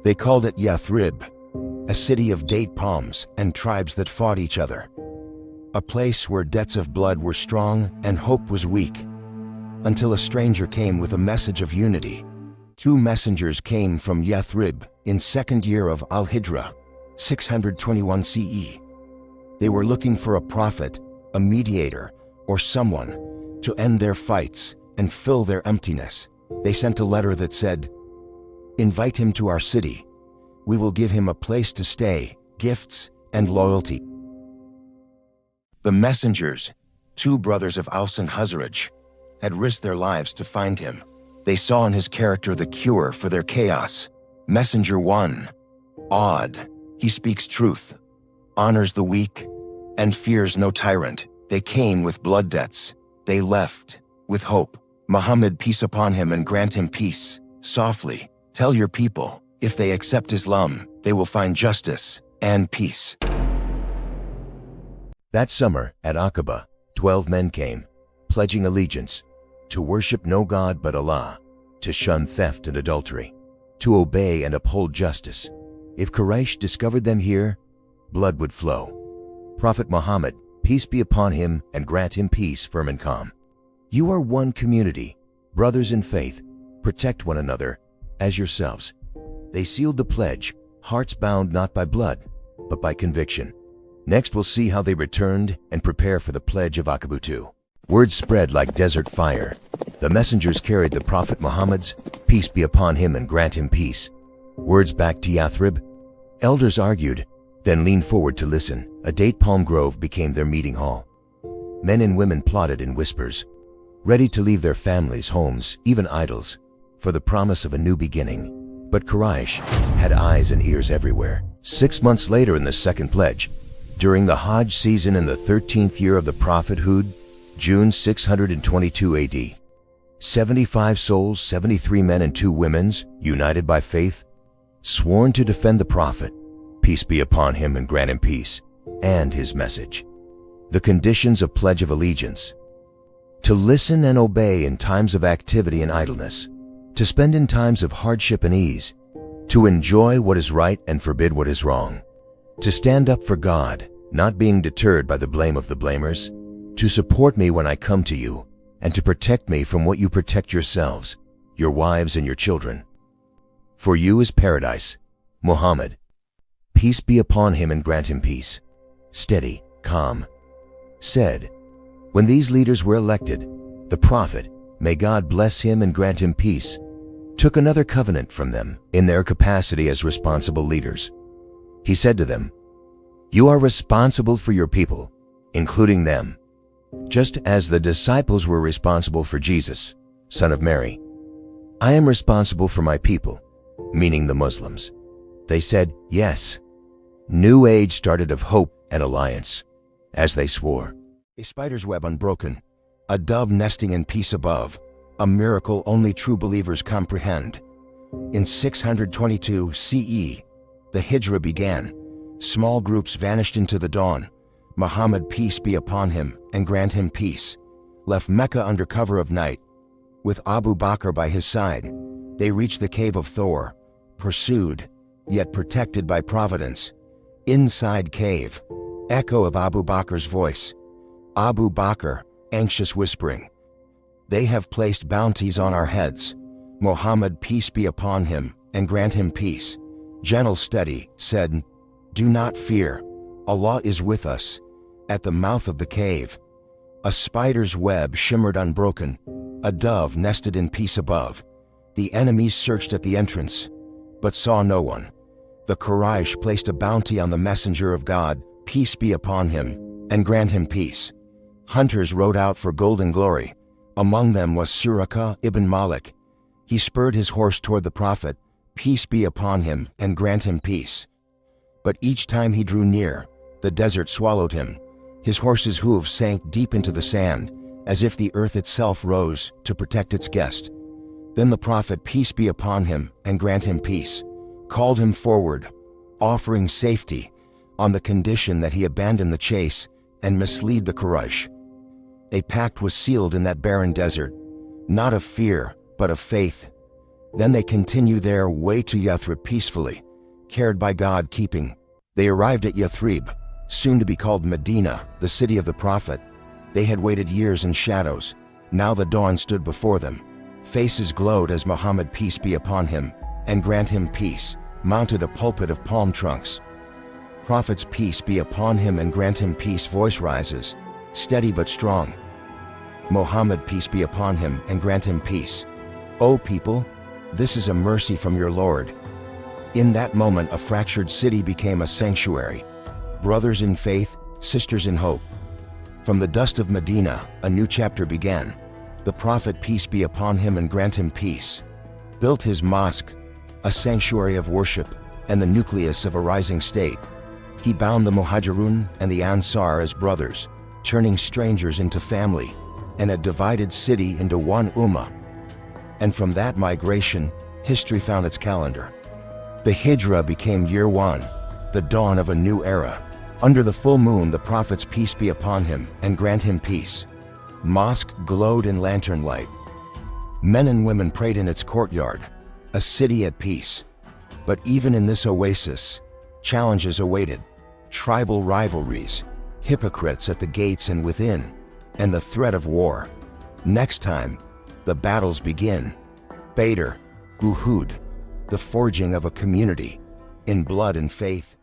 They called it Yathrib, a city of date palms and tribes that fought each other. A place where debts of blood were strong and hope was weak, until a stranger came with a message of unity. 2 messengers came from Yathrib in 2nd year of Al-Hijrah, 621 CE. They were looking for a prophet, a mediator, or someone to end their fights and fill their emptiness. They sent a letter that said, "Invite him to our city. We will give him a place to stay, gifts, and loyalty." The messengers, 2 brothers of Aws and Khazraj, had risked their lives to find him. They saw in his character the cure for their chaos. Messenger 1, odd. He speaks truth, honors the weak, and fears no tyrant. They came with blood debts. They left with hope. Muhammad, peace upon him and grant him peace. Softly, tell your people, if they accept Islam, they will find justice and peace. That summer, at Aqaba, 12 men came, pledging allegiance, to worship no God but Allah, to shun theft and adultery, to obey and uphold justice. If Quraysh discovered them here, blood would flow. Prophet Muhammad, peace be upon him and grant him peace firm and calm. You are one community, brothers in faith, protect one another as yourselves. They sealed the pledge, hearts bound not by blood, but by conviction. Next we'll see how they returned and prepare for the pledge of Aqaba II. Word spread like desert fire. The messengers carried the Prophet Muhammad's, peace be upon him and grant him peace, words back to Yathrib. Elders argued, then leaned forward to listen. A date palm grove became their meeting hall. Men and women plotted in whispers, ready to leave their families, homes, even idols, for the promise of a new beginning. But Quraysh had eyes and ears everywhere. 6 months later in the second pledge, during the Hajj season in the 13th year of the prophethood, June 622 AD, 75 souls, 73 men and 2 women, united by faith, sworn to defend the Prophet, peace be upon him and grant him peace, and his message. The conditions of pledge of allegiance: to listen and obey in times of activity and idleness, to spend in times of hardship and ease, to enjoy what is right and forbid what is wrong, to stand up for God, not being deterred by the blame of the blamers, to support me when I come to you, and to protect me from what you protect yourselves, your wives and your children. For you is paradise. Muhammad, peace be upon him and grant him peace, steady, calm, said. When these leaders were elected, the Prophet, may God bless him and grant him peace, took another covenant from them in their capacity as responsible leaders. He said to them, "You are responsible for your people, including them, just as the disciples were responsible for Jesus, son of Mary. I am responsible for my people," meaning the Muslims. They said, "Yes." New age started of hope and alliance, as they swore. A spider's web unbroken, a dove nesting in peace above, a miracle only true believers comprehend. In 622 CE, the Hijrah began. Small groups vanished into the dawn. Muhammad, peace be upon him and grant him peace, left Mecca under cover of night. With Abu Bakr by his side, they reached the cave of Thor, pursued, yet protected by providence. Inside cave, echo of Abu Bakr's voice. Abu Bakr, anxious whispering, "They have placed bounties on our heads. Muhammad, peace be upon him and grant him peace, gentle steady, said, do not fear, Allah is with us." At the mouth of the cave, a spider's web shimmered unbroken, a dove nested in peace above. The enemies searched at the entrance, but saw no one. The Quraysh placed a bounty on the messenger of God, peace be upon him, and grant him peace. Hunters rode out for golden glory. Among them was Suraka ibn Malik. He spurred his horse toward the Prophet, peace be upon him, and grant him peace. But each time he drew near, the desert swallowed him. His horse's hooves sank deep into the sand, as if the earth itself rose to protect its guest. Then the Prophet, peace be upon him, and grant him peace, called him forward, offering safety, on the condition that he abandon the chase and mislead the Quraysh. A pact was sealed in that barren desert, not of fear, but of faith. Then they continue their way to Yathrib peacefully, cared by God keeping. They arrived at Yathrib, soon to be called Medina, the city of the Prophet. They had waited years in shadows. Now the dawn stood before them. Faces glowed as Muhammad, peace be upon him, and grant him peace, mounted a pulpit of palm trunks. Prophet's peace be upon him and grant him peace, voice rises, steady but strong. Muhammad, peace be upon him and grant him peace. O people, this is a mercy from your Lord. In that moment, a fractured city became a sanctuary. Brothers in faith, sisters in hope. From the dust of Medina, a new chapter began. The Prophet, peace be upon him and grant him peace, built his mosque, a sanctuary of worship and the nucleus of a rising state. He bound the Muhajirun and the Ansar as brothers, turning strangers into family and a divided city into one ummah. And from that migration, history found its calendar. The Hijrah became year one, the dawn of a new era. Under the full moon, the Prophet's, peace be upon him and grant him peace, mosque glowed in lantern light. Men and women prayed in its courtyard, a city at peace. But even in this oasis, challenges awaited. Tribal rivalries, hypocrites at the gates and within, and the threat of war. Next time, the battles begin. Badr, Uhud, the forging of a community in blood and faith.